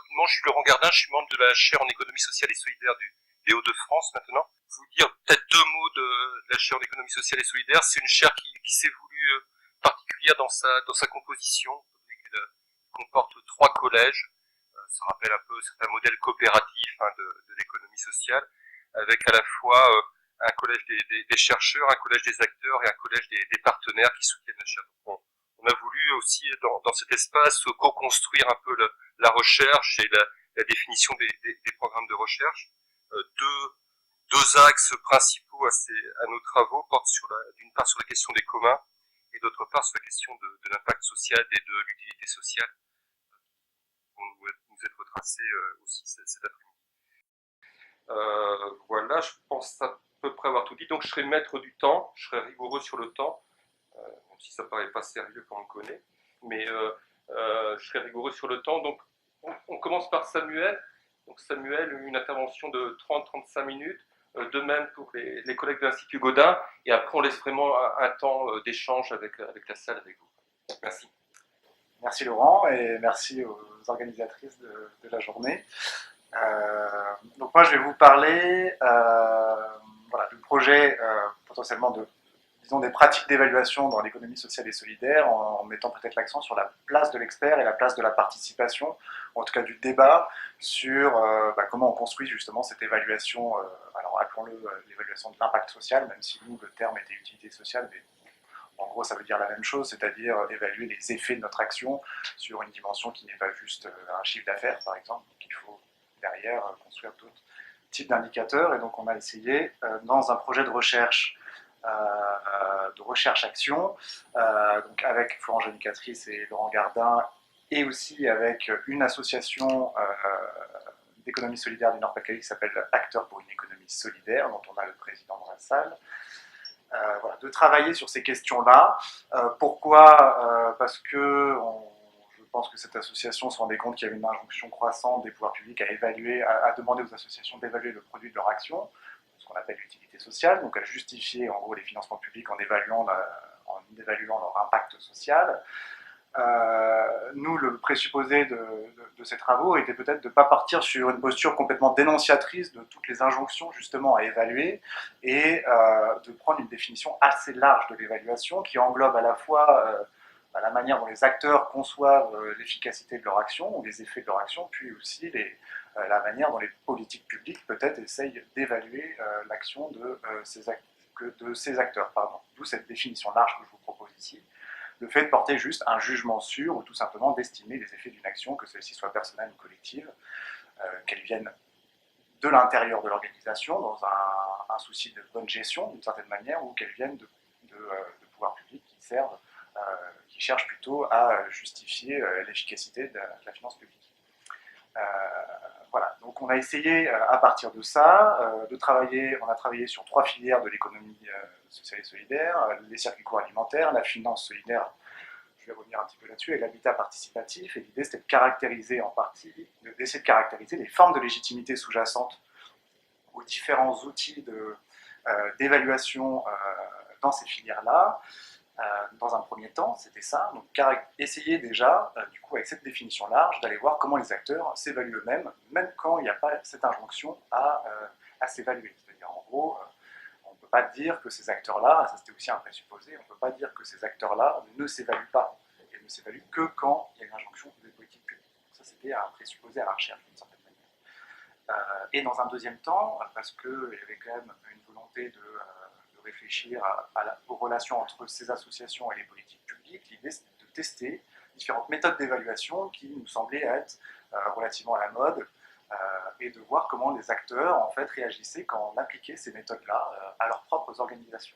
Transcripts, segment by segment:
rapidement, je suis Laurent Gardin, je suis membre de la chaire en économie sociale et solidaire des Hauts-de-France maintenant. Vous dire peut-être deux mots de la chaire en économie sociale et solidaire. C'est une chaire qui s'est voulue particulière dans sa composition, qui comporte trois collèges. Ça rappelle un peu certains modèles coopératifs de l'économie sociale, avec à la fois un collège des chercheurs, un collège des acteurs et un collège des partenaires qui soutiennent la chaire. Donc on a voulu aussi dans cet espace co-construire un peu la recherche et la définition des programmes de recherche. Deux axes principaux à nos travaux portent d'une part sur la question des communs et d'autre part sur la question de l'impact social et de l'utilité sociale qui vont nous être retracés aussi cet après-midi. Voilà, je pense à peu près avoir tout dit. Donc je serai maître du temps, je serai rigoureux sur le temps, même si ça paraît pas sérieux quand on le connaît, mais je serai rigoureux sur le temps. Donc on commence par Samuel. Donc Samuel, une intervention de 30-35 minutes. De même pour les collègues de l'Institut Gaudin, et après on laisse vraiment un temps d'échange avec la salle, avec vous. Merci. Merci Laurent, et merci aux organisatrices de la journée. Donc moi je vais vous parler voilà, du projet potentiellement disons des pratiques d'évaluation dans l'économie sociale et solidaire, en mettant peut-être l'accent sur la place de l'expert et la place de la participation, en tout cas du débat sur comment on construit justement cette évaluation, alors appelons-le l'évaluation de l'impact social, même si nous le terme était utilité sociale, mais en gros ça veut dire la même chose, c'est-à-dire évaluer les effets de notre action sur une dimension qui n'est pas juste un chiffre d'affaires par exemple, donc il faut derrière construire d'autres types d'indicateurs, et donc on a essayé dans un projet de recherche action, donc avec Florence Génicatrice et Laurent Gardin, et aussi avec une association d'économie solidaire du Nord-Pas-de-Calais qui s'appelle Acteurs pour une économie solidaire, dont on a le président dans la salle. Voilà, de travailler sur ces questions-là. Pourquoi Parce que je pense que cette association se rendait compte qu'il y avait une injonction croissante des pouvoirs publics à demander aux associations d'évaluer le produit de leur action, ce qu'on appelle l'utilité sociale, donc à justifier en gros les financements publics en évaluant leur impact social. Nous, le présupposé de ces travaux était peut-être de ne pas partir sur une posture complètement dénonciatrice de toutes les injonctions justement à évaluer, et de prendre une définition assez large de l'évaluation qui englobe à la fois la manière dont les acteurs conçoivent l'efficacité de leur action ou les effets de leur action, puis aussi la manière dont les politiques publiques peut-être essayent d'évaluer l'action de ces acteurs. D'où cette définition large que je vous propose ici. Le fait de porter juste un jugement sûr, ou tout simplement d'estimer les effets d'une action, que celle-ci soit personnelle ou collective, qu'elle vienne de l'intérieur de l'organisation, dans un souci de bonne gestion d'une certaine manière, ou qu'elle vienne de pouvoirs publics qui cherchent plutôt à justifier l'efficacité de la finance publique. Voilà, donc on a essayé à partir de ça on a travaillé sur trois filières de l'économie sociale et solidaire, les circuits courts alimentaires, la finance solidaire, je vais revenir un petit peu là-dessus, et l'habitat participatif, et l'idée c'était d'essayer de caractériser les formes de légitimité sous-jacentes aux différents outils d'évaluation dans ces filières-là. Dans un premier temps, c'était ça, donc essayer déjà, du coup, avec cette définition large, d'aller voir comment les acteurs s'évaluent eux-mêmes, même quand il n'y a pas cette injonction à s'évaluer. C'est-à-dire, en gros, on ne peut pas dire que ces acteurs-là, ça c'était aussi un présupposé, on ne peut pas dire que ces acteurs-là ne s'évaluent pas, et ne s'évaluent que quand il y a une injonction des politiques publiques. Donc ça, c'était un présupposé à la recherche, d'une certaine manière. Et dans un deuxième temps, parce qu'il y avait quand même une volonté de réfléchir aux relations entre ces associations et les politiques publiques, l'idée c'est de tester différentes méthodes d'évaluation qui nous semblaient être relativement à la mode, et de voir comment les acteurs en fait réagissaient quand on appliquait ces méthodes-là à leurs propres organisations.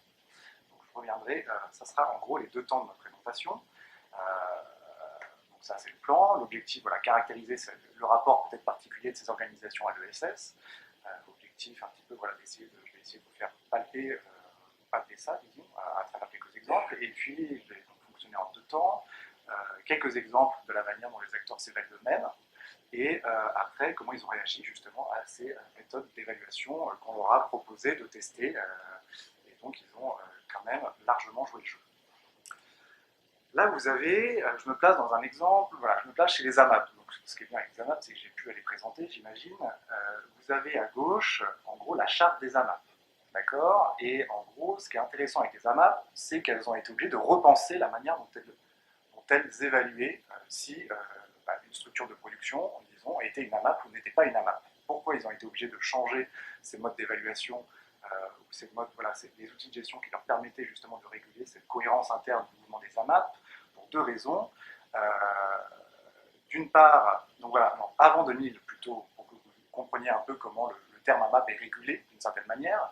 Donc je reviendrai, ça sera en gros les deux temps de notre présentation. Donc ça c'est le plan, l'objectif, voilà, caractériser le rapport peut-être particulier de ces organisations à l'ESS, l'objectif un petit peu, voilà, je vais essayer de vous faire palper ça, disons, à travers quelques exemples, et puis je vais donc fonctionner en deux temps, quelques exemples de la manière dont les acteurs s'évaluent eux-mêmes, et après comment ils ont réagi justement à ces méthodes d'évaluation qu'on leur a proposé de tester, et donc ils ont quand même largement joué le jeu. Là, vous avez, je me place dans un exemple, voilà, je me place chez les AMAP. Donc, ce qui est bien avec les AMAP, c'est que j'ai pu les présenter, j'imagine. Vous avez à gauche, en gros, la charte des AMAP. D'accord. Et en gros, ce qui est intéressant avec les AMAP, c'est qu'elles ont été obligées de repenser la manière dont elles évaluaient si une structure de production, disons, était une AMAP ou n'était pas une AMAP. Pourquoi ils ont été obligés de changer ces modes d'évaluation ou ces modes, voilà, des outils de gestion qui leur permettaient justement de réguler cette cohérence interne du mouvement des AMAP, pour deux raisons. D'une part, donc voilà, non, avant 2000 plutôt, pour que vous compreniez un peu comment le terme AMAP est régulé d'une certaine manière.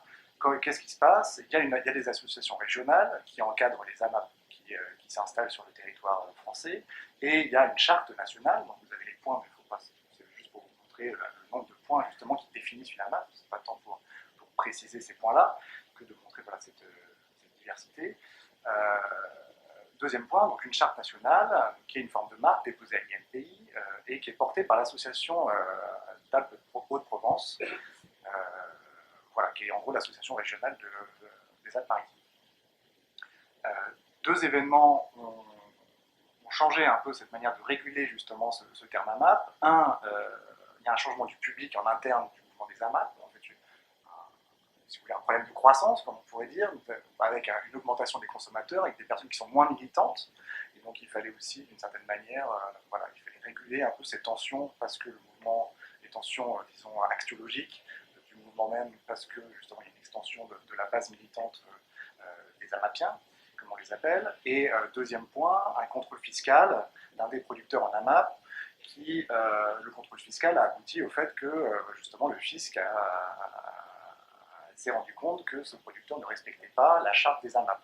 Qu'est-ce qui se passe? Il y a des associations régionales qui encadrent les AMAP qui s'installent sur le territoire français, et il y a une charte nationale, donc vous avez les points, mais il faut pas, c'est juste pour vous montrer le nombre de points justement qui définissent une AMAP, c'est pas tant pour préciser ces points-là que de montrer voilà, cette diversité. Deuxième point, donc une charte nationale qui est une forme de marque déposée à l'INPI et qui est portée par l'association d'Alpes-Haute-Provence, voilà, qui est en gros l'association régionale des Alpes-Maritimes. Deux événements ont changé un peu cette manière de réguler justement ce terme AMAP. Il y a un changement du public en interne du mouvement des AMAP, en fait, si vous voulez, un problème de croissance, comme on pourrait dire, avec une augmentation des consommateurs, avec des personnes qui sont moins militantes. Et donc il fallait aussi, d'une certaine manière, voilà, il fallait réguler un peu ces tensions, parce que le mouvement, les tensions, disons, axiologiques du mouvement même, parce que justement il y a une extension de la base militante des AMAPiens, comme on les appelle. Et deuxième point, un contrôle fiscal d'un des producteurs en AMAP, qui, le contrôle fiscal a abouti au fait que justement le fisc s'est rendu compte que ce producteur ne respectait pas la charte des AMAP.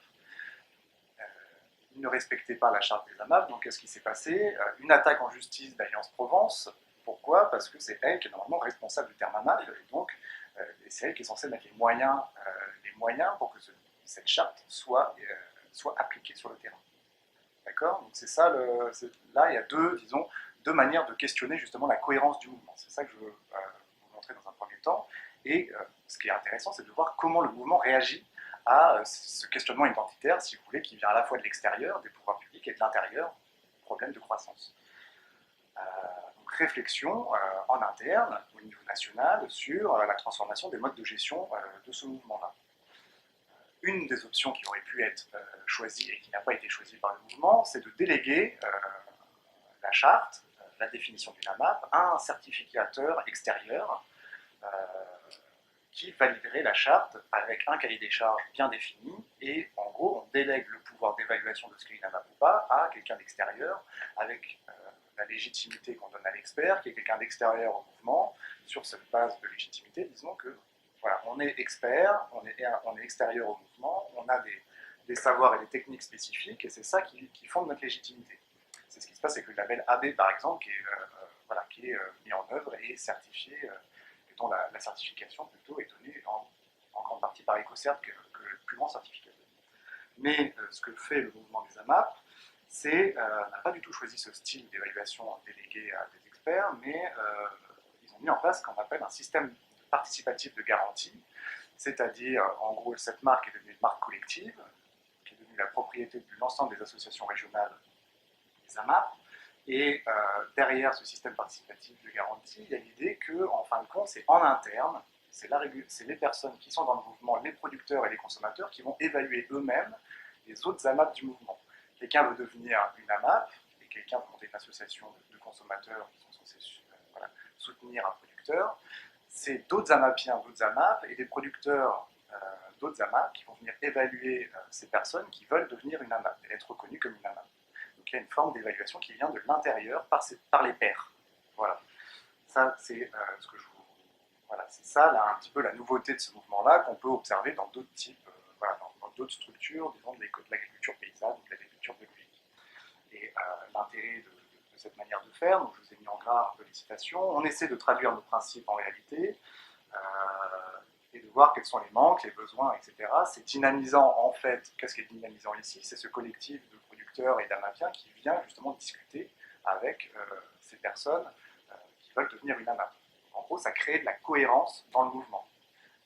Il ne respectait pas la charte des AMAP, donc qu'est-ce qui s'est passé? Une attaque en justice d'Alliance Provence. Pourquoi? Parce que c'est elle qui est normalement responsable du terme AMAP, et donc c'est elle qui est censée mettre les moyens pour que cette charte soit appliquée sur le terrain. D'accord? Donc c'est ça, là il y a deux manières de questionner justement la cohérence du mouvement. C'est ça que je veux vous montrer dans un premier temps. Et ce qui est intéressant, c'est de voir comment le mouvement réagit à ce questionnement identitaire, si vous voulez, qui vient à la fois de l'extérieur, des pouvoirs publics, et de l'intérieur, problème de croissance. Donc réflexion en interne, au niveau national, sur la transformation des modes de gestion de ce mouvement-là. Une des options qui aurait pu être choisie et qui n'a pas été choisie par le mouvement, c'est de déléguer la charte, la définition d'une AMAP, à un certificateur extérieur qui validerait la charte avec un cahier des charges bien défini, et en gros on délègue le pouvoir d'évaluation de ce qu'est une AMAP ou pas à quelqu'un d'extérieur, avec la légitimité qu'on donne à l'expert, qui est quelqu'un d'extérieur au mouvement. Sur cette base de légitimité, disons que voilà, on est expert, on est extérieur au mouvement, on a des savoirs et des techniques spécifiques, et c'est ça qui fonde notre légitimité. C'est ce qui se passe avec le label AB par exemple, qui est mis en œuvre et certifié, dont la certification plutôt est donnée en grande partie par EcoCert, que le plus grand certificateur. Mais ce que fait le mouvement des AMAP, n'a pas du tout choisi ce style d'évaluation délégué à des experts, mais ils ont mis en place ce qu'on appelle un système participatif de garantie, c'est-à-dire, en gros, cette marque est devenue une marque collective, qui est devenue la propriété de l'ensemble des associations régionales des AMAP, et derrière ce système participatif de garantie, il y a l'idée que, en fin de compte, c'est en interne, c'est les personnes qui sont dans le mouvement, les producteurs et les consommateurs, qui vont évaluer eux-mêmes les autres AMAP du mouvement. Quelqu'un veut devenir une AMAP, et quelqu'un veut monter une association de consommateurs qui sont censés soutenir un producteur. C'est d'autres AMAPiens, d'autres AMAP, et des producteurs d'autres AMAP qui vont venir évaluer ces personnes qui veulent devenir une AMAP, et être reconnues comme une AMAP. Donc il y a une forme d'évaluation qui vient de l'intérieur par les pairs. Voilà. Ça, c'est ce que je vous... Voilà, c'est ça, là, un petit peu la nouveauté de ce mouvement-là qu'on peut observer dans d'autres types, dans d'autres structures, disons, de l'agriculture paysanne ou de l'agriculture biologique. Et l'intérêt de cette manière de faire, donc je vous ai mis en gras un peu les citations, on essaie de traduire nos principes en réalité, et de voir quels sont les manques, les besoins, etc. C'est dynamisant, en fait. Qu'est-ce qui est dynamisant ici? C'est ce collectif de producteurs et d'AMAPiens qui vient justement discuter avec ces personnes qui veulent devenir une AMAP. En gros, ça crée de la cohérence dans le mouvement.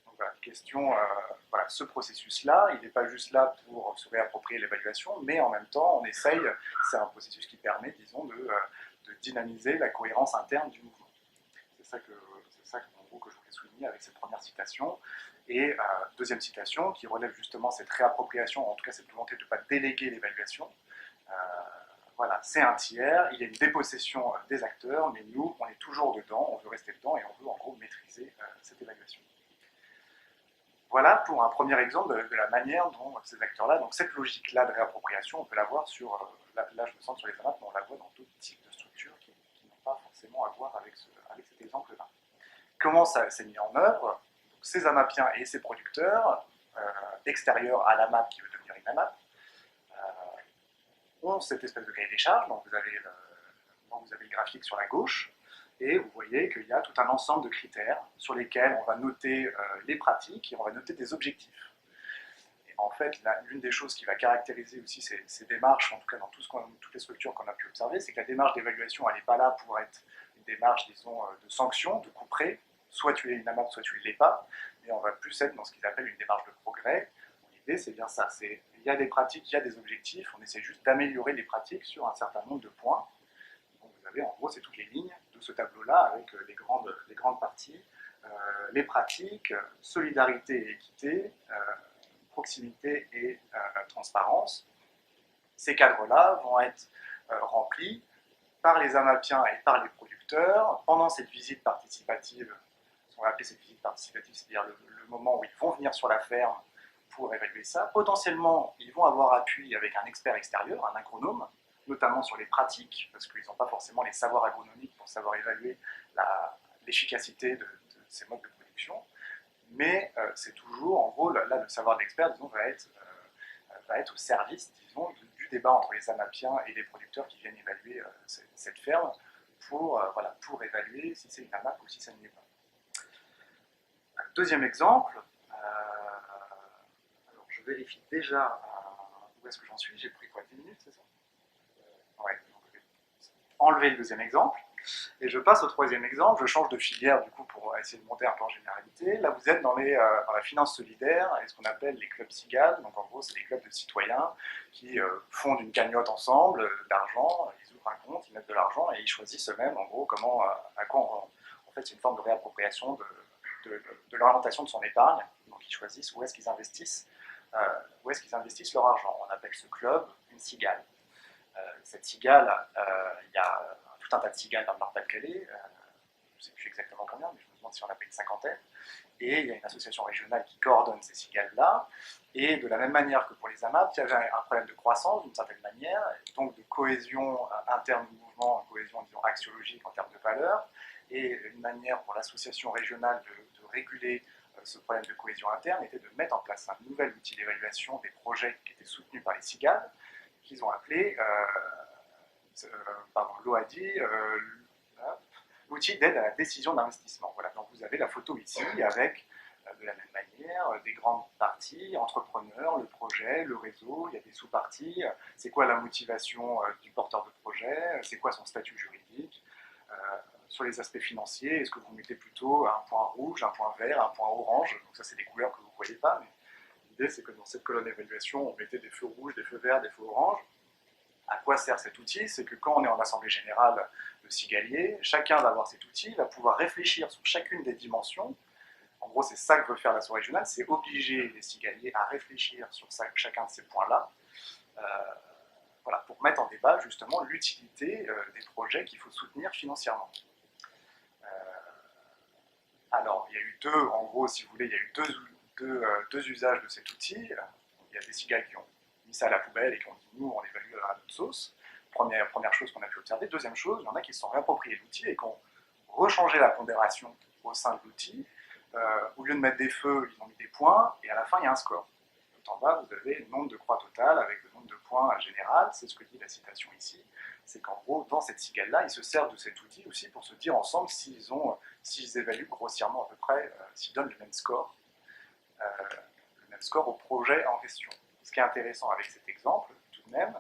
Donc voilà, question, voilà, ce processus-là, il n'est pas juste là pour se réapproprier l'évaluation, mais en même temps, on essaye, c'est un processus qui permet, disons, de dynamiser la cohérence interne du mouvement. C'est ça en gros, que je voulais souligner avec cette première citation. Et deuxième citation, qui relève justement cette réappropriation, en tout cas cette volonté de ne pas déléguer l'évaluation. Voilà, c'est un tiers, il y a une dépossession des acteurs, mais nous, on est toujours dedans, on veut rester dedans et on veut en gros maîtriser cette évaluation. Voilà pour un premier exemple de la manière dont ces acteurs-là, donc cette logique-là de réappropriation, on peut la voir sur, là je me centre sur les AMAP, mais on la voit dans d'autres types de structures qui n'ont pas forcément à voir avec cet exemple-là. Comment ça s'est mis en œuvre? Donc, ces AMAPiens et ces producteurs, extérieurs à l'AMAP qui veut devenir une AMAP, ont cette espèce de cahier des charges, donc vous avez le graphique sur la gauche, et vous voyez qu'il y a tout un ensemble de critères sur lesquels on va noter les pratiques et on va noter des objectifs. Et en fait, l'une des choses qui va caractériser aussi ces démarches, en tout cas dans toutes les structures qu'on a pu observer, c'est que la démarche d'évaluation, elle n'est pas là pour être une démarche, disons, de sanction, de couperet, soit tu es une AMAP, soit tu ne l'es pas, mais on va plus être dans ce qu'ils appellent une démarche de progrès. L'idée, c'est bien ça, il y a des pratiques, il y a des objectifs, on essaie juste d'améliorer les pratiques sur un certain nombre de points. Donc vous avez en gros, c'est toutes les lignes de ce tableau-là avec les grandes parties, les pratiques, solidarité et équité, proximité et transparence. Ces cadres-là vont être remplis par les AMAPiens et par les producteurs pendant cette visite participative, on va appeler cette visite participative, c'est-à-dire le moment où ils vont venir sur la ferme pour évaluer ça. Potentiellement, ils vont avoir appui avec un expert extérieur, un agronome, notamment sur les pratiques, parce qu'ils n'ont pas forcément les savoirs agronomiques pour savoir évaluer l'efficacité de ces modes de production. Mais c'est toujours, en gros, là, le savoir de l'expert, disons, va être au service, disons, du débat entre les AMAPiens et les producteurs qui viennent évaluer cette ferme pour évaluer si c'est une AMAP ou si ça ne l'est pas. Deuxième exemple, alors je vérifie déjà où est-ce que j'en suis, j'ai pris quoi, 10 minutes, c'est ça? Ouais, donc je vais enlever le deuxième exemple. Et je passe au troisième exemple, je change de filière du coup pour essayer de monter un peu en généralité. Là vous êtes dans la finance solidaire et ce qu'on appelle les clubs cigales. Donc en gros c'est des clubs de citoyens qui fondent une cagnotte ensemble d'argent, ils ouvrent un compte, ils mettent de l'argent et ils choisissent eux-mêmes en gros à quoi en fait c'est une forme de réappropriation de l'orientation de son épargne. Donc ils choisissent où est-ce qu'ils investissent leur argent. On appelle ce club une cigale. Cette cigale, il y a tout un tas de cigales dans le Nord-Pas-de-Calais, je ne sais plus exactement combien, mais je me demande si on appelle une cinquantaine, et il y a une association régionale qui coordonne ces cigales-là, et de la même manière que pour les AMAP, il y avait un problème de croissance d'une certaine manière, donc de cohésion interne du mouvement, cohésion disons axiologique en termes de valeur, et une manière pour l'association régionale de réguler ce problème de cohésion interne était de mettre en place un nouvel outil d'évaluation des projets qui étaient soutenus par les cigales, qu'ils ont appelé l'OADI, l'outil d'aide à la décision d'investissement. Voilà, donc vous avez la photo ici avec, de la même manière, des grandes parties, entrepreneurs, le projet, le réseau, il y a des sous-parties, c'est quoi la motivation du porteur de projet, c'est quoi son statut juridique, sur les aspects financiers, est-ce que vous mettez plutôt un point rouge, un point vert, un point orange, donc ça c'est des couleurs que vous ne voyez pas, mais l'idée c'est que dans cette colonne d'évaluation, on mettait des feux rouges, des feux verts, des feux oranges. À quoi sert cet outil? C'est que quand on est en assemblée générale de cigaliers, chacun va avoir cet outil, va pouvoir réfléchir sur chacune des dimensions. En gros, c'est ça que veut faire l'asso régionale, c'est obliger les cigaliers à réfléchir sur chacun de ces points-là, voilà, pour mettre en débat justement l'utilité des projets qu'il faut soutenir financièrement. Alors, il y a eu en gros, si vous voulez, il y a eu deux usages de cet outil. Il y a des cigales qui ont mis ça à la poubelle et qui ont dit nous on évalue à notre sauce. Première chose qu'on a pu observer. Deuxième chose, il y en a qui se sont réappropriés l'outil et qui ont rechangé la pondération au sein de l'outil. Au lieu de mettre des feux, ils ont mis des points et à la fin il y a un score. Tout en bas, vous avez le nombre de croix totales avec le nombre de points général. C'est ce que dit la citation ici. C'est qu'en gros, dans cette cigale-là, ils se servent de cet outil aussi pour se dire ensemble s'ils évaluent grossièrement à peu près, s'ils donnent le même score au projet en question. Ce qui est intéressant avec cet exemple, tout de même,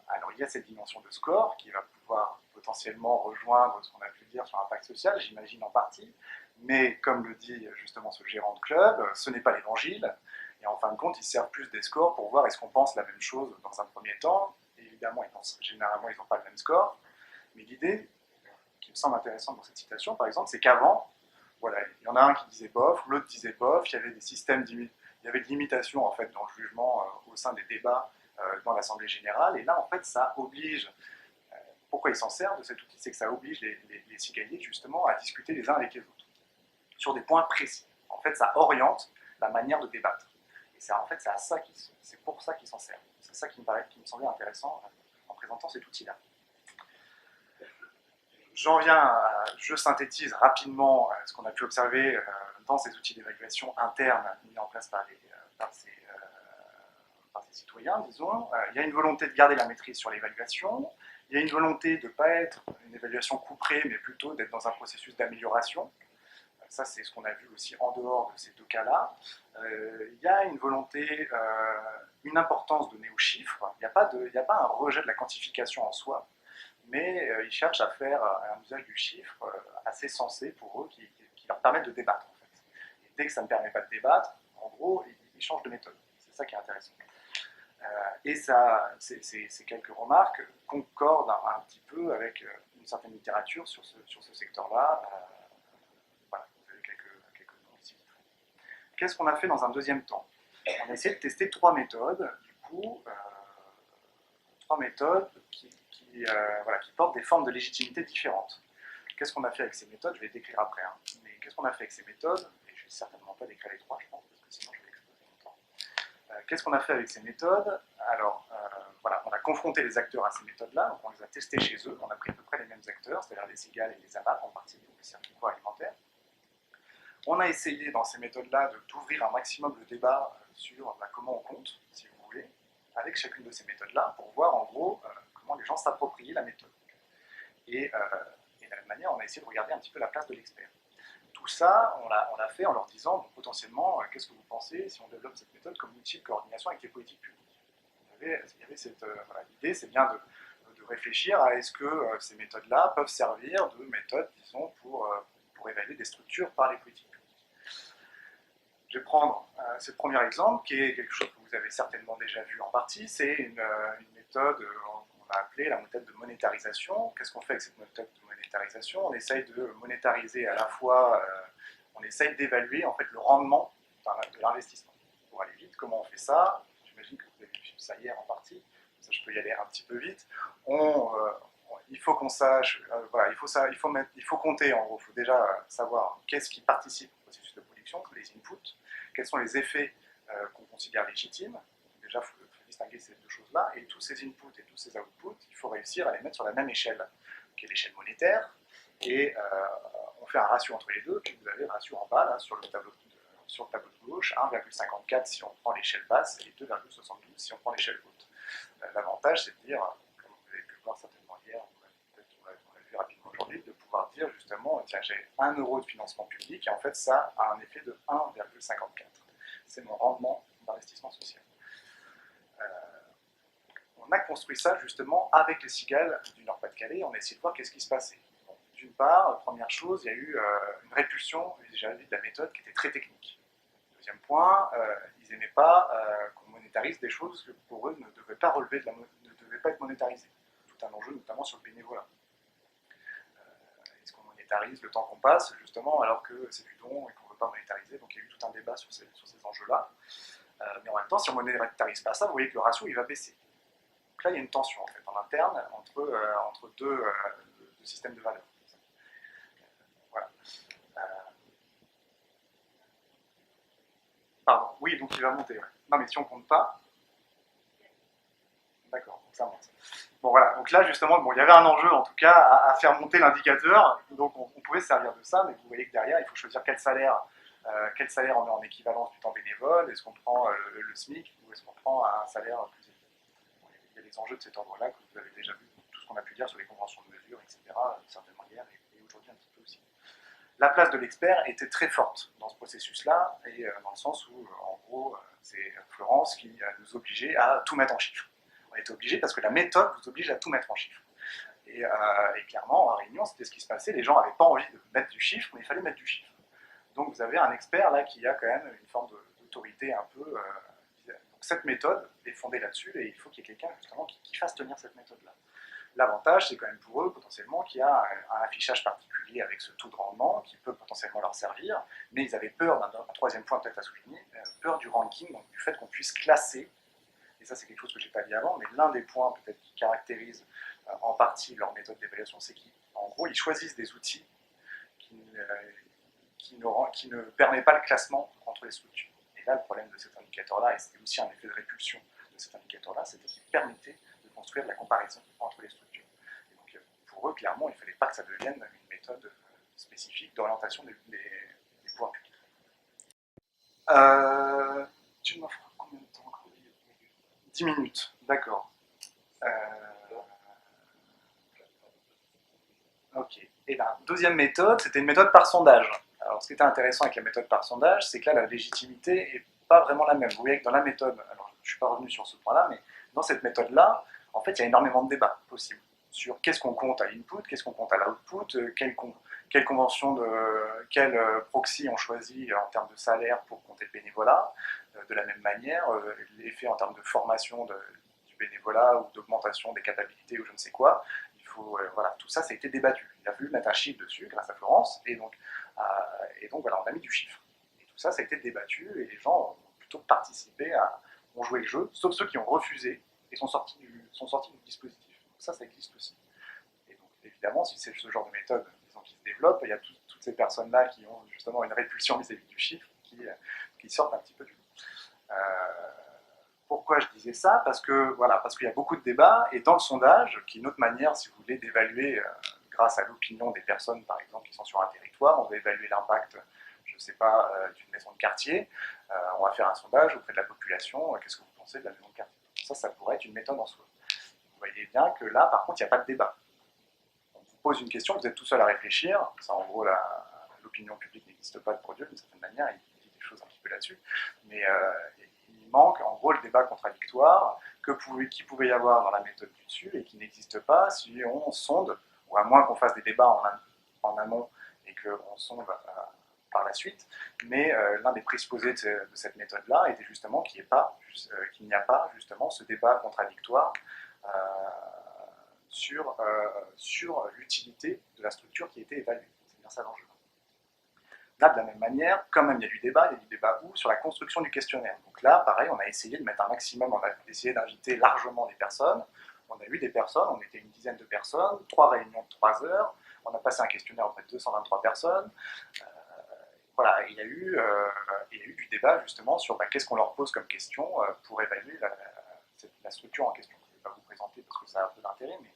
alors il y a cette dimension de score qui va pouvoir potentiellement rejoindre ce qu'on a pu dire sur l'impact social, j'imagine en partie, Mais comme le dit justement ce gérant de club, ce n'est pas l'évangile. Et en fin de compte, ils servent plus des scores pour voir est-ce qu'on pense la même chose dans un premier temps. Et évidemment, généralement, ils n'ont pas le même score. Mais l'idée qui me semble intéressante dans cette citation, par exemple, c'est qu'avant, voilà, il y en a un qui disait bof, l'autre disait bof, il y avait des systèmes il y avait de l'imitation en fait dans le jugement au sein des débats dans l'Assemblée générale. Et là, en fait, ça oblige. Pourquoi ils s'en servent de cet outil? C'est que ça oblige les cigaliers justement à discuter les uns avec les autres sur des points précis. En fait, ça oriente la manière de débattre. Et c'est en fait c'est pour ça qu'ils s'en servent. C'est ça qui me semblait intéressant en présentant cet outil-là. Je synthétise rapidement ce qu'on a pu observer dans ces outils d'évaluation interne mis en place par ces citoyens, disons. Il y a une volonté de garder la maîtrise sur l'évaluation. Il y a une volonté de ne pas être une évaluation couperée, mais plutôt d'être dans un processus d'amélioration. Ça, c'est ce qu'on a vu aussi en dehors de ces deux cas-là. Il y a une volonté, une importance donnée aux chiffres. Il n'y a pas un rejet de la quantification en soi, mais ils cherchent à faire un usage du chiffre assez sensé pour eux, qui leur permette de débattre. En fait. Et dès que ça ne permet pas de débattre, en gros, ils changent de méthode. C'est ça qui est intéressant. Et ça, ces quelques remarques concordent un petit peu avec une certaine littérature sur ce secteur-là. Voilà, vous avez quelques noms ici. Qu'est-ce qu'on a fait dans un deuxième temps? On a essayé de tester trois méthodes, du coup, trois méthodes qui portent des formes de légitimité différentes. Qu'est-ce qu'on a fait avec ces méthodes? Je vais les décrire après. Hein. Mais qu'est-ce qu'on a fait avec ces méthodes? Et je ne vais certainement pas décrire les trois, je pense, parce que sinon je vais exploser mon temps. Qu'est-ce qu'on a fait avec ces méthodes? Alors, voilà, on a confronté les acteurs à ces méthodes-là, donc on les a testés chez eux, on a pris à peu près les mêmes acteurs, c'est-à-dire les cigales et les AMAP en partie, donc les circuits courts alimentaires. On a essayé dans ces méthodes-là d'ouvrir un maximum le débat sur comment on compte, si vous voulez, avec chacune de ces méthodes-là, pour voir en gros comment les gens s'approprient la méthode. Et de la même manière, on a essayé de regarder un petit peu la place de l'expert. Tout ça, on l'a fait en leur disant bon, potentiellement, qu'est-ce que vous pensez si on développe cette méthode comme outil de coordination avec les politiques publiques? Il y avait cette l'idée, c'est bien de réfléchir à est-ce que ces méthodes-là peuvent servir de méthodes, disons, pour évaluer des structures par les politiques publiques. Je vais prendre ce premier exemple, qui est quelque chose que vous avez certainement déjà vu en partie. C'est une méthode qu'on a appelée la méthode de monétarisation. Qu'est-ce qu'on fait avec cette méthode de monétarisation? On essaye de monétariser à la fois, on essaye d'évaluer en fait le rendement de l'investissement. Pour aller vite, comment on fait ça? J'imagine que vous avez vu ça hier en partie. Ça, je peux y aller un petit peu vite. Il faut qu'on sache, voilà, il faut compter en gros. Il faut déjà savoir qu'est-ce qui participe au processus de production, les inputs, quels sont les effets qu'on considère légitimes. Déjà, il faut distinguer ces deux choses-là. Et tous ces inputs et tous ces outputs, il faut réussir à les mettre sur la même échelle, qui est l'échelle monétaire. Et on fait un ratio entre les deux. Puis vous avez le ratio en bas, là, sur le tableau de gauche, 1,54 si on prend l'échelle basse et 2,72 si on prend l'échelle haute. L'avantage, c'est de dire, comme vous avez pu le voir certainement hier, peut-être qu'on l'a vu rapidement aujourd'hui, de pouvoir dire justement, tiens, j'ai 1 euro de financement public et en fait ça a un effet de 1,54. C'est mon rendement d'investissement social. On a construit ça justement avec les cigales du Nord-Pas-de-Calais, on a essayé de voir qu'est-ce qui se passait. Bon, d'une part, première chose, il y a eu une répulsion vis-à-vis de la méthode qui était très technique. Deuxième point, ils n'aimaient pas qu'on monétarise des choses que pour eux ne devaient pas être monétarisées. Tout un enjeu notamment sur le bénévolat. Est-ce qu'on monétarise le temps qu'on passe justement alors que c'est du don et qu'on ne veut pas monétariser? Donc il y a eu tout un débat sur ces enjeux-là. Mais en même temps, si on ne monétarise pas ça, vous voyez que le ratio il va baisser. Donc là, il y a une tension en fait en interne entre deux systèmes de valeurs. Voilà. Pardon, oui, donc il va monter. Ouais. Non, mais si on ne compte pas. D'accord, donc ça monte. Bon, voilà, donc là, justement, bon, il y avait un enjeu, en tout cas, à faire monter l'indicateur. Donc, on pouvait se servir de ça, mais vous voyez que derrière, il faut choisir quel salaire on met en équivalence du temps bénévole. Est-ce qu'on prend le SMIC ou est-ce qu'on prend un salaire plus élevé? Bon, il y a des enjeux de cet ordre-là que vous avez déjà vu, tout ce qu'on a pu dire sur les conventions de mesure, etc., certainement hier et aujourd'hui un petit peu aussi. La place de l'expert était très forte dans ce processus-là, et dans le sens où, en gros, c'est Florence qui nous obligeait à tout mettre en chiffres. On était obligé parce que la méthode vous oblige à tout mettre en chiffres. Et clairement, en réunion, c'était ce qui se passait. Les gens n'avaient pas envie de mettre du chiffre, mais il fallait mettre du chiffre. Donc vous avez un expert là qui a quand même une forme d'autorité un peu. Donc cette méthode est fondée là-dessus et il faut qu'il y ait quelqu'un justement qui fasse tenir cette méthode-là. L'avantage, c'est quand même pour eux potentiellement qu'il y a un affichage particulier avec ce taux de rendement qui peut potentiellement leur servir, mais ils avaient peur d'un troisième point peut-être à souligner, peur du ranking, donc du fait qu'on puisse classer, et ça c'est quelque chose que je n'ai pas dit avant, mais l'un des points peut-être qui caractérise en partie leur méthode d'évaluation, c'est qu'en gros ils choisissent des outils qui ne permet pas le classement entre les structures. Et là, le problème de cet indicateur-là, et c'était aussi un effet de répulsion de cet indicateur-là, c'était qu'il permettait de construire de la comparaison entre les structures. Et donc, pour eux, clairement, il ne fallait pas que ça devienne une méthode spécifique d'orientation des pouvoirs publics. Tu m'offres combien de temps? 10 minutes, d'accord. Ok. Et la deuxième méthode, c'était une méthode par sondage. Alors, ce qui était intéressant avec la méthode par sondage, c'est que là, la légitimité n'est pas vraiment la même. Vous voyez que dans la méthode, alors je ne suis pas revenu sur ce point-là, mais dans cette méthode-là, en fait, il y a énormément de débats possibles sur qu'est-ce qu'on compte à l'input, qu'est-ce qu'on compte à l'output, quelle convention, quel proxy on choisit en termes de salaire pour compter le bénévolat. De la même manière, l'effet en termes de formation du bénévolat ou d'augmentation des capacités ou je ne sais quoi. Voilà, tout ça, ça a été débattu. Il a fallu mettre un chiffre dessus grâce à Florence, et donc voilà, on a mis du chiffre. Et tout ça, ça a été débattu, et les gens ont plutôt participé, ont joué le jeu, sauf ceux qui ont refusé et sont sortis du dispositif. Donc ça existe aussi. Et donc évidemment, si c'est ce genre de méthode qui se développe, il y a toutes ces personnes-là qui ont justement une répulsion vis-à-vis du chiffre qui sortent un petit peu du lot. Pourquoi je disais ça? Parce qu'il y a beaucoup de débats, et dans le sondage, qui est une autre manière, si vous voulez, d'évaluer, grâce à l'opinion des personnes, par exemple, qui sont sur un territoire, on va évaluer l'impact, je ne sais pas, d'une maison de quartier, on va faire un sondage auprès de la population, qu'est-ce que vous pensez de la maison de quartier? Ça pourrait être une méthode en soi. Vous voyez bien que là, par contre, il n'y a pas de débat. On vous pose une question, vous êtes tout seul à réfléchir, ça en gros, l'opinion publique n'existe pas pour Dieu, d'une certaine manière, il dit des choses un petit peu là-dessus, mais il manque en gros le débat contradictoire qu'il pouvait y avoir dans la méthode du dessus et qui n'existe pas si on sonde, ou à moins qu'on fasse des débats en amont et qu'on sonde par la suite. Mais l'un des présupposés de cette méthode-là était justement qu'il n'y a pas justement ce débat contradictoire sur l'utilité de la structure qui a été évaluée. C'est bien ça l'enjeu. Là, de la même manière, quand même il y a du débat, où sur la construction du questionnaire. Donc là, pareil, on a essayé de mettre un maximum, on a essayé d'inviter largement des personnes. On a eu des personnes, on était une dizaine de personnes, 3 réunions de 3 heures, on a passé un questionnaire auprès de 223 personnes. Voilà, il y a eu du débat justement sur qu'est-ce qu'on leur pose comme question pour évaluer la structure en question. Je ne vais pas vous présenter parce que ça a un peu d'intérêt, mais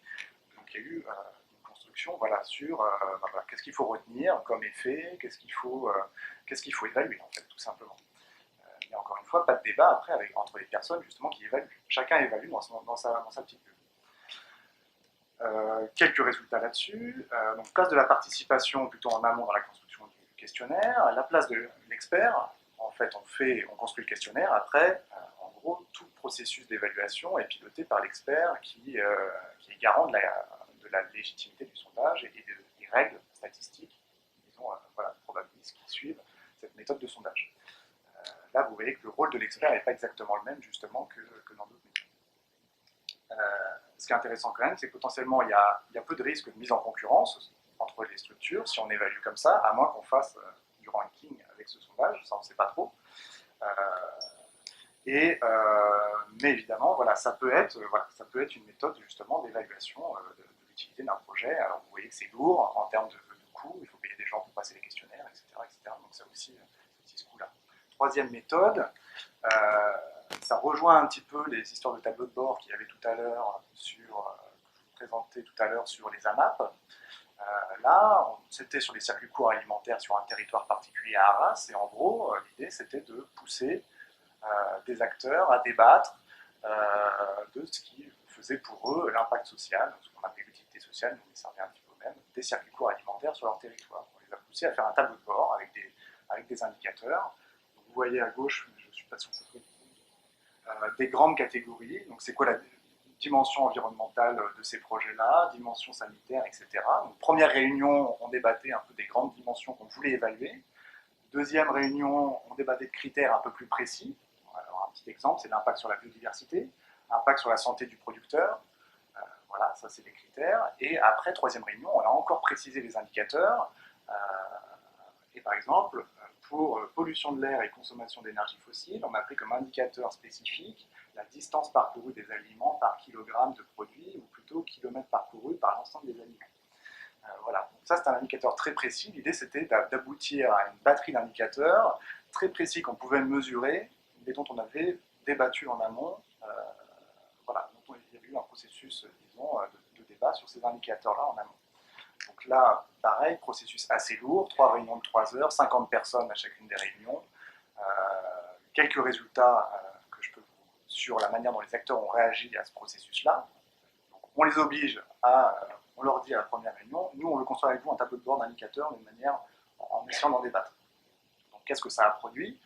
donc il y a eu une construction sur qu'est-ce qu'il faut retenir comme effet, qu'est-ce qu'il faut évaluer en fait, tout simplement. Mais encore une fois, pas de débat après entre les personnes justement qui évaluent. Chacun évalue dans sa petite bulle. Quelques résultats là-dessus. Donc place de la participation plutôt en amont dans la construction du questionnaire, la place de l'expert. En fait, on construit le questionnaire. Après, en gros, tout le processus d'évaluation est piloté par l'expert qui est garant de la légitimité du sondage et des règles statistiques, disons, probabilistes qui suivent cette méthode de sondage. Là, vous voyez que le rôle de l'expert n'est pas exactement le même, justement, que dans d'autres méthodes. Ce qui est intéressant quand même, c'est que potentiellement, il y a peu de risques de mise en concurrence entre les structures, si on évalue comme ça, à moins qu'on fasse du ranking avec ce sondage, ça on ne sait pas trop. Mais évidemment, ça peut être une méthode justement d'évaluation de l'utilité d'un projet. Alors vous voyez que c'est lourd en termes de coûts, il faut payer des gens pour passer les questionnaires, etc. Donc ça aussi ce coup-là. Troisième méthode, ça rejoint un petit peu les histoires de tableau de bord qu'il y avait tout à l'heure que je vous présentais tout à l'heure sur les AMAP. Là, c'était sur les circuits courts alimentaires sur un territoire particulier à Arras, et en gros, l'idée c'était de pousser des acteurs à débattre de ce qui faisait pour eux l'impact social, ce qu'on appelle l'utilité sociale, mais ça revient un petit peu au même, des circuits courts alimentaires sur leur territoire. On les a poussés à faire un tableau de bord avec des indicateurs. Donc, vous voyez à gauche, je ne suis pas sûr que ça soit des grandes catégories. Donc c'est quoi la dimension environnementale de ces projets-là, dimension sanitaire, etc. Donc, première réunion, on débattait un peu des grandes dimensions qu'on voulait évaluer. Deuxième réunion, on débattait de critères un peu plus précis. Alors, un petit exemple, c'est l'impact sur la biodiversité, l'impact sur la santé du producteur. Voilà, ça c'est les critères. Et après, troisième réunion, on a encore précisé les indicateurs. Et par exemple, pour pollution de l'air et consommation d'énergie fossile, on a pris comme indicateur spécifique la distance parcourue des aliments par kilogramme de produit, ou plutôt kilomètre parcouru par l'ensemble des aliments. Voilà, donc ça c'est un indicateur très précis. L'idée c'était d'aboutir à une batterie d'indicateurs très précis qu'on pouvait mesurer et dont on avait débattu en amont. Voilà, donc il y a eu un processus, disons, de débat sur ces indicateurs-là en amont. Donc là, pareil, processus assez lourd, 3 réunions de 3 heures, 50 personnes à chacune des réunions, quelques résultats que je peux vous sur la manière dont les acteurs ont réagi à ce processus-là. On les oblige on leur dit à la première réunion, nous on veut construire avec vous un tableau de bord d'indicateurs d'une manière en essayant d'en débattre. Donc qu'est-ce que ça a produit?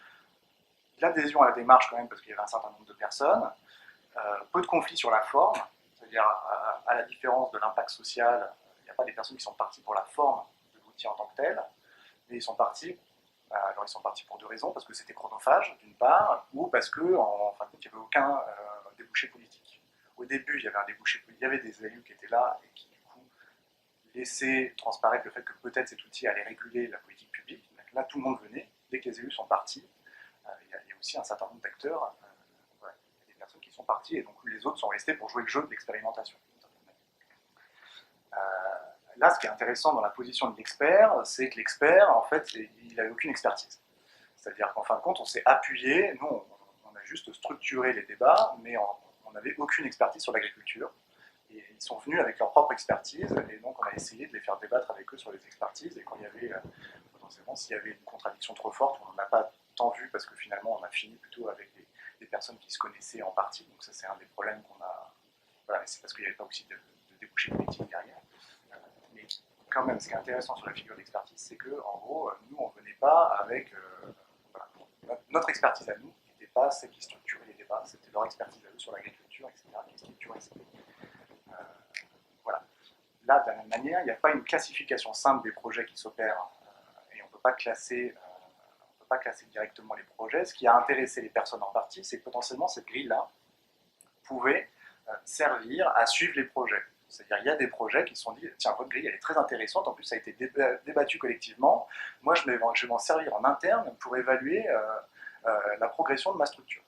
L'adhésion à la démarche quand même, parce qu'il y avait un certain nombre de personnes, peu de conflits sur la forme, c'est-à-dire à la différence de l'impact social, il n'y a pas des personnes qui sont parties pour la forme de l'outil en tant que tel, mais ils sont partis pour deux raisons, parce que c'était chronophage d'une part, ou parce qu'en fin de compte il n'y avait aucun débouché politique. Au début il y avait un débouché, il y avait des élus qui étaient là et qui du coup laissaient transparaître le fait que peut-être cet outil allait réguler la politique publique. Donc là tout le monde venait, dès que les élus sont partis, il y a aussi un certain nombre d'acteurs, des personnes qui sont parties, et donc les autres sont restés pour jouer le jeu de l'expérimentation. Là, ce qui est intéressant dans la position de l'expert, c'est que l'expert, en fait, il n'avait aucune expertise. C'est-à-dire qu'en fin de compte, on s'est appuyé, nous, on a juste structuré les débats, mais on n'avait aucune expertise sur l'agriculture. Et ils sont venus avec leur propre expertise, et donc on a essayé de les faire débattre avec eux sur les expertises, et quand il y avait, potentiellement, s'il y avait une contradiction trop forte, on n'en a pas tant vu, parce que finalement, on a fini plutôt avec des personnes qui se connaissaient en partie, donc ça c'est un des problèmes qu'on a, voilà, c'est parce qu'il n'y avait pas aussi de débouchés politiques derrière. Mais quand même, ce qui est intéressant sur la figure d'expertise, c'est que, en gros, nous, on ne venait pas avec. Voilà, notre expertise à nous n'était pas celle qui structurait les débats, c'était leur expertise à eux sur l'agriculture, etc., qui structurait ces voilà. Là, de la même manière, il n'y a pas une classification simple des projets qui s'opèrent, et on ne peut pas classer directement les projets. Ce qui a intéressé les personnes en partie, c'est que potentiellement cette grille-là pouvait servir à suivre les projets. C'est-à-dire il y a des projets qui se sont dit, tiens, votre grille elle est très intéressante, en plus ça a été débattu collectivement, moi je vais m'en servir en interne pour évaluer la progression de ma structure.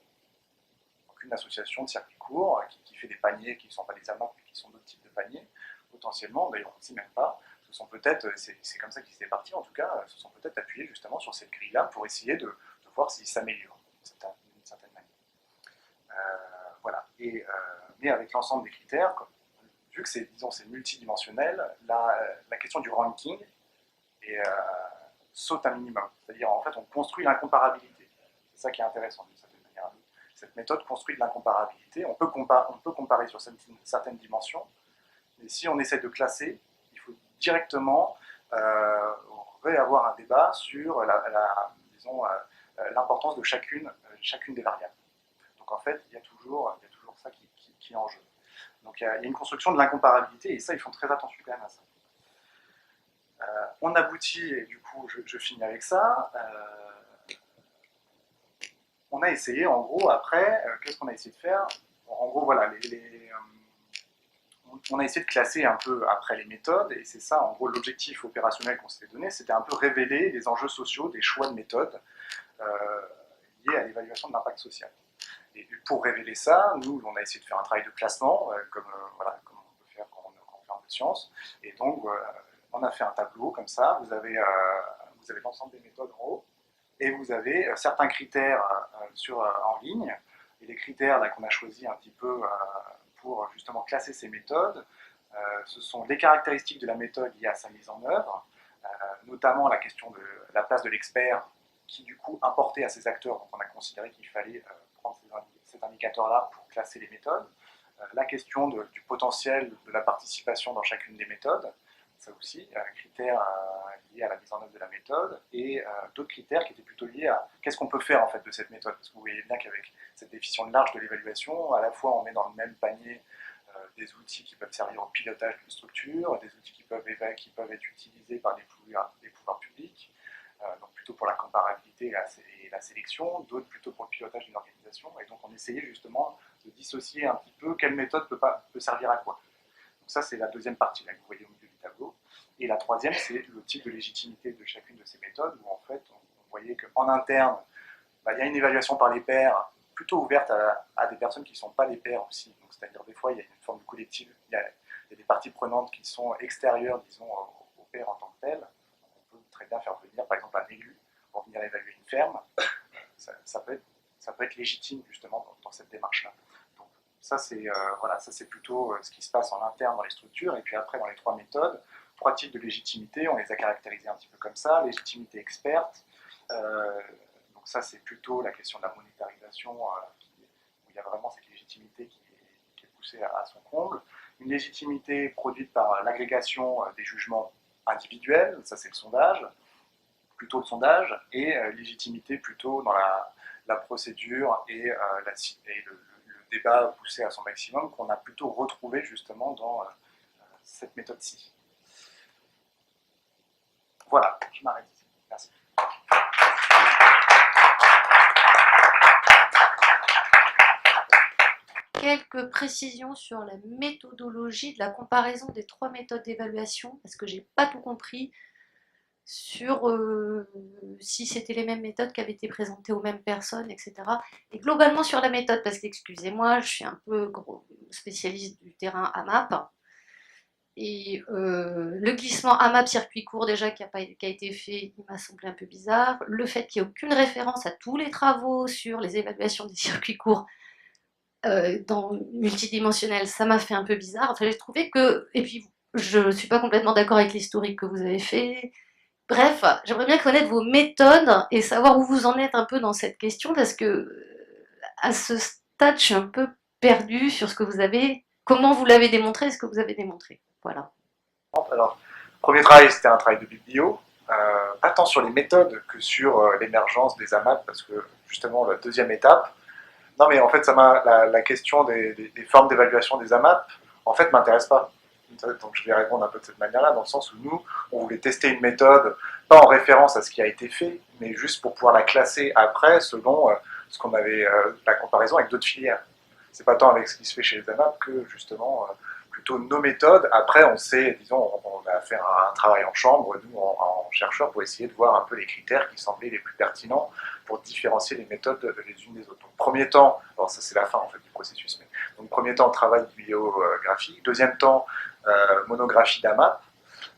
Donc une association de circuits courts qui fait des paniers qui ne sont pas des amas, mais qui sont d'autres types de paniers, potentiellement, d'ailleurs on ne sait même pas, se sont peut-être, c'est comme ça qu'ils étaient partis en tout cas, se sont peut-être appuyés justement sur cette grille-là pour essayer de voir s'ils s'améliorent d'une certaine manière. Voilà. Mais avec l'ensemble des critères, vu que c'est multidimensionnel, la question du ranking saute un minimum. C'est-à-dire, en fait, on construit l'incomparabilité. C'est ça qui est intéressant, d'une certaine manière. Cette méthode construit de l'incomparabilité. On peut comparer sur certaines dimensions, mais si on essaie de classer, il faut directement avoir un débat sur l'importance de chacune des variables. Donc en fait, il y a toujours ça qui est en jeu. Donc il y a une construction de l'incomparabilité, et ça, ils font très attention quand même à ça. On aboutit, et du coup, je finis avec ça. On a essayé, en gros, après, qu'est-ce qu'on a essayé de faire? En gros, voilà, on a essayé de classer un peu après les méthodes, et c'est ça, en gros, l'objectif opérationnel qu'on s'était donné, c'était un peu révéler les enjeux sociaux des choix de méthodes liés à l'évaluation de l'impact social. Et pour révéler ça, nous, on a essayé de faire un travail de classement, comme on peut faire quand on fait un peu de science. Et donc, on a fait un tableau comme ça. Vous avez l'ensemble des méthodes en haut, et vous avez certains critères en ligne. Et les critères qu'on a choisis un petit peu pour justement classer ces méthodes, ce sont les caractéristiques de la méthode liées à sa mise en œuvre, notamment la question de la place de l'expert, qui du coup importait à ces acteurs, donc on a considéré qu'il fallait prendre cet indicateur-là pour classer les méthodes, la question du potentiel de la participation dans chacune des méthodes, ça aussi, critères liés à la mise en œuvre de la méthode, et d'autres critères qui étaient plutôt liés à qu'est-ce qu'on peut faire en fait de cette méthode, parce que vous voyez bien qu'avec cette définition large de l'évaluation, à la fois on met dans le même panier des outils qui peuvent servir au pilotage d'une structure, des outils qui peuvent être utilisés par les pouvoirs publics, donc plutôt pour la comparabilité et la sélection, d'autres plutôt pour le pilotage d'une organisation. Et donc on essayait justement de dissocier un petit peu quelle méthode peut servir à quoi. Donc ça, c'est la deuxième partie là, que vous voyez au milieu du tableau. Et la troisième, c'est le type de légitimité de chacune de ces méthodes, où en fait, on voyait qu'en interne, il y a une évaluation par les pairs plutôt ouverte à des personnes qui ne sont pas les pairs aussi. C'est-à-dire des fois, il y a une forme de collectif, il y a des parties prenantes qui sont extérieures, disons, aux pairs en tant que telles. On peut très bien faire venir, par exemple, un élu pour venir évaluer une ferme. Ça peut être légitime, justement, dans cette démarche-là. Donc, ça, c'est plutôt ce qui se passe en interne dans les structures. Et puis après, dans les trois méthodes, trois types de légitimité, on les a caractérisés un petit peu comme ça. Légitimité experte, donc ça, c'est plutôt la question de la monétarisation, où il y a vraiment cette légitimité qui est poussée à son comble. Une légitimité produite par l'agrégation des jugements individuels, ça c'est le sondage, plutôt le sondage, et légitimité plutôt dans la procédure et le débat poussé à son maximum, qu'on a plutôt retrouvé justement dans cette méthode-ci. Voilà, je m'arrête ici. Merci. Quelques précisions sur la méthodologie de la comparaison des trois méthodes d'évaluation, parce que j'ai pas tout compris sur si c'était les mêmes méthodes qui avaient été présentées aux mêmes personnes, etc. Et globalement sur la méthode, parce qu'excusez-moi, je suis un peu spécialiste du terrain AMAP, et le glissement AMAP circuit court déjà qui a été fait, il m'a semblé un peu bizarre. Le fait qu'il n'y ait aucune référence à tous les travaux sur les évaluations des circuits courts dans multidimensionnel, ça m'a fait un peu bizarre. Enfin, j'ai trouvé que, et puis je ne suis pas complètement d'accord avec l'historique que vous avez fait. Bref, j'aimerais bien connaître vos méthodes et savoir où vous en êtes un peu dans cette question, parce que à ce stade, je suis un peu perdue sur ce que vous avez, comment vous l'avez démontré, ce que vous avez démontré. Voilà. Alors, premier travail, c'était un travail de biblio, pas tant sur les méthodes que sur l'émergence des AMAP, parce que justement, la deuxième étape, non mais en fait, la question des formes d'évaluation des AMAP, en fait, m'intéresse pas. Donc je vais répondre un peu de cette manière-là, dans le sens où nous, on voulait tester une méthode, pas en référence à ce qui a été fait, mais juste pour pouvoir la classer après selon ce qu'on avait, la comparaison avec d'autres filières. C'est pas tant avec ce qui se fait chez les AMAP que justement plutôt nos méthodes. Après, on sait, disons, on va faire un travail en chambre, nous, en chercheurs, pour essayer de voir un peu les critères qui semblaient les plus pertinents pour différencier les méthodes les unes des autres. Donc, premier temps, alors ça c'est la fin en fait du processus, mais donc premier temps, travail bibliographique. Deuxième temps, monographie d'AMAP.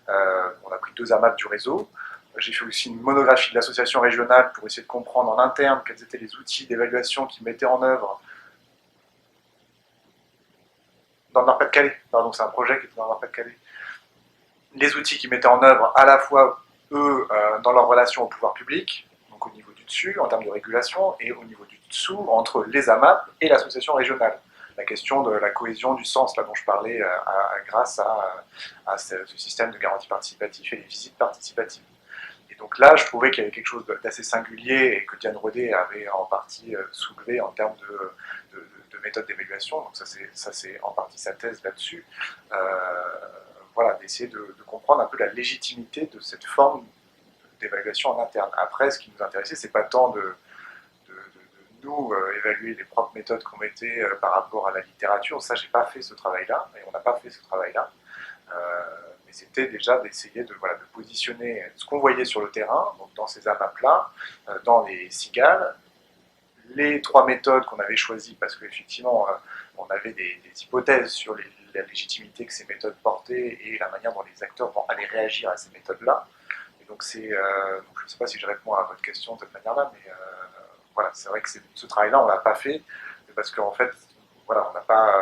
On a pris 2 AMAP du réseau. J'ai fait aussi une monographie de l'association régionale pour essayer de comprendre en interne quels étaient les outils d'évaluation qu'ils mettaient en œuvre dans le Nord-Pas-de-Calais. Pardon, c'est un projet qui était dans le Nord-Pas-de-Calais. Les outils qu'ils mettaient en œuvre à la fois, eux, dans leur relation au pouvoir public, donc au niveau du dessus, en termes de régulation, et au niveau du dessous, entre les AMAP et l'association régionale. La question de la cohésion du sens, là dont je parlais, grâce à ce système de garantie participative et les visites participatives. Et donc là, je trouvais qu'il y avait quelque chose d'assez singulier et que Diane Rodet avait en partie soulevé en termes de méthode d'évaluation. Donc ça c'est en partie sa thèse là-dessus. Voilà, d'essayer de comprendre un peu la légitimité de cette forme d'évaluation en interne. Après, ce qui nous intéressait, c'est pas tant de nous évaluer les propres méthodes qu'on mettait par rapport à la littérature. Ça, j'ai pas fait ce travail-là, et on n'a pas fait ce travail-là. Mais c'était déjà d'essayer de positionner ce qu'on voyait sur le terrain, donc dans ces AMAP-là, dans les cigales, les 3 méthodes qu'on avait choisies, parce qu'effectivement, on avait des hypothèses sur la légitimité que ces méthodes portaient et la manière dont les acteurs vont aller réagir à ces méthodes-là. Et donc, je ne sais pas si je réponds à votre question de cette manière-là, mais voilà, c'est vrai que ce travail-là, on ne l'a pas fait, parce qu'en fait, voilà,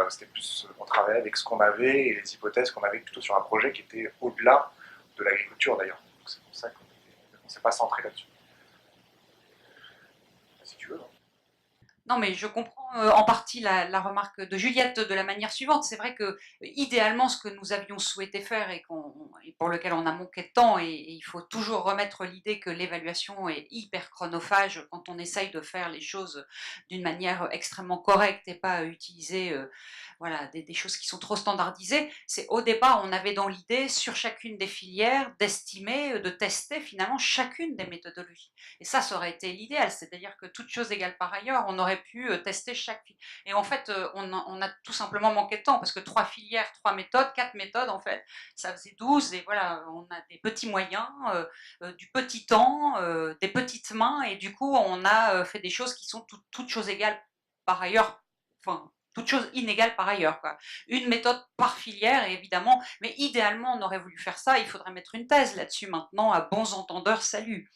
c'était plus, on travaillait avec ce qu'on avait et les hypothèses qu'on avait plutôt sur un projet qui était au-delà de l'agriculture d'ailleurs. Donc c'est pour ça qu'on ne s'est pas centré là-dessus. Si tu veux. Non, mais je comprends en partie la remarque de Juliette de la manière suivante. C'est vrai que idéalement, ce que nous avions souhaité faire et pour lequel on a manqué de temps, et il faut toujours remettre l'idée que l'évaluation est hyper chronophage quand on essaye de faire les choses d'une manière extrêmement correcte et pas utiliser voilà, des choses qui sont trop standardisées. C'est au départ, on avait dans l'idée, sur chacune des filières, d'estimer, de tester finalement chacune des méthodologies. Et ça aurait été l'idéal, c'est-à-dire que toute chose égale par ailleurs, on aurait pu tester chaque filière. Et en fait, on a tout simplement manqué de temps, parce que 3 filières, 3 méthodes, 4 méthodes, en fait, ça faisait 12, et voilà, on a des petits moyens, du petit temps, des petites mains, et du coup, on a fait des choses qui sont toutes choses égales par ailleurs, enfin, toutes choses inégales par ailleurs, quoi. Une méthode par filière, évidemment, mais idéalement, on aurait voulu faire ça, il faudrait mettre une thèse là-dessus maintenant, à bons entendeurs, salut.